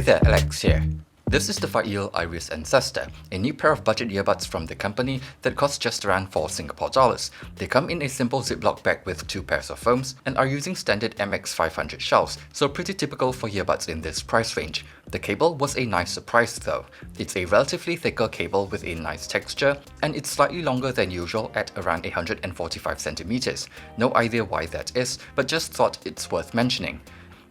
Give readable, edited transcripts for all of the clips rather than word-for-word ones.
Hey there, Alex here. This is the Fail Iris Ancestor, a new pair of budget earbuds from the company that cost just around 4 Singapore dollars. They come in a simple Ziploc bag with 2 pairs of foams and are using standard MX500 shells, so pretty typical for earbuds in this price range. The cable was a nice surprise though. It's a relatively thicker cable with a nice texture, and it's slightly longer than usual at around 145 centimeters. No idea why that is, but just thought it's worth mentioning.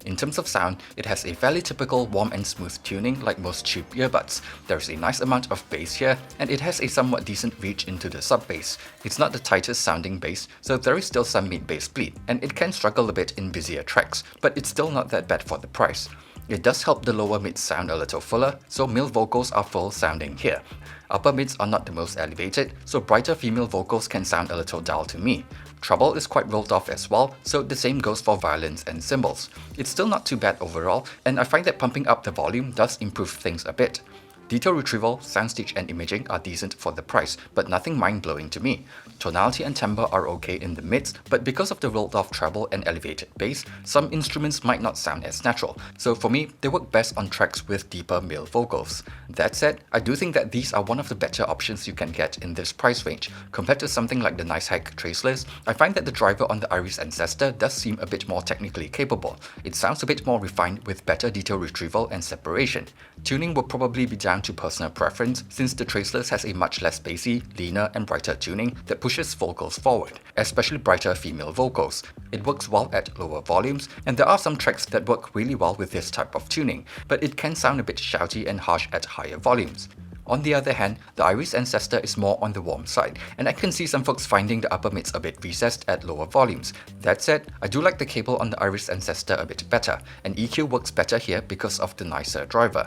In terms of sound, it has a fairly typical warm and smooth tuning like most cheap earbuds. There's a nice amount of bass here, and it has a somewhat decent reach into the sub-bass. It's not the tightest sounding bass, so there is still some mid-bass bleed, and it can struggle a bit in busier tracks, but it's still not that bad for the price. It does help the lower mids sound a little fuller, so male vocals are full sounding here. Upper mids are not the most elevated, so brighter female vocals can sound a little dull to me. Treble is quite rolled off as well, so the same goes for violins and cymbals. It's still not too bad overall, and I find that pumping up the volume does improve things a bit. Detail retrieval, soundstage and imaging are decent for the price, but nothing mind-blowing to me. Tonality and timbre are okay in the mids, but because of the rolled-off treble and elevated bass, some instruments might not sound as natural, so for me, they work best on tracks with deeper male vocals. That said, I do think that these are one of the better options you can get in this price range. Compared to something like the NiceHack Traceless, I find that the driver on the Iris Ancestor does seem a bit more technically capable. It sounds a bit more refined with better detail retrieval and separation. Tuning will probably be down to personal preference, since the Traceless has a much less bassy, leaner and brighter tuning that pushes vocals forward, especially brighter female vocals. It works well at lower volumes, and there are some tracks that work really well with this type of tuning, but it can sound a bit shouty and harsh at higher volumes. On the other hand, the Iris Ancestor is more on the warm side, and I can see some folks finding the upper mids a bit recessed at lower volumes. That said, I do like the cable on the Iris Ancestor a bit better, and EQ works better here because of the nicer driver.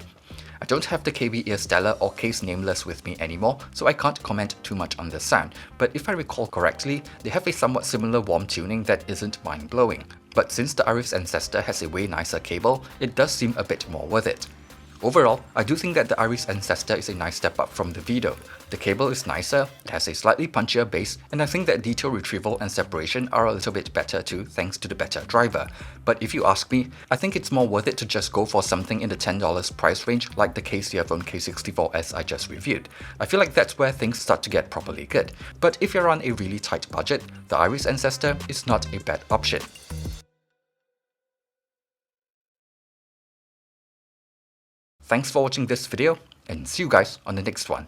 I don't have the KB Ear Stellar or Case Nameless with me anymore, so I can't comment too much on the sound, but if I recall correctly, they have a somewhat similar warm tuning that isn't mind-blowing. But since the Iris Ancestor has a way nicer cable, it does seem a bit more worth it. Overall, I do think that the Iris Ancestor is a nice step up from the Vido. The cable is nicer, it has a slightly punchier bass, and I think that detail retrieval and separation are a little bit better too thanks to the better driver. But if you ask me, I think it's more worth it to just go for something in the $10 price range like the Case Earphone K64S I just reviewed. I feel like that's where things start to get properly good. But if you're on a really tight budget, the Iris Ancestor is not a bad option. Thanks for watching this video, and see you guys on the next one.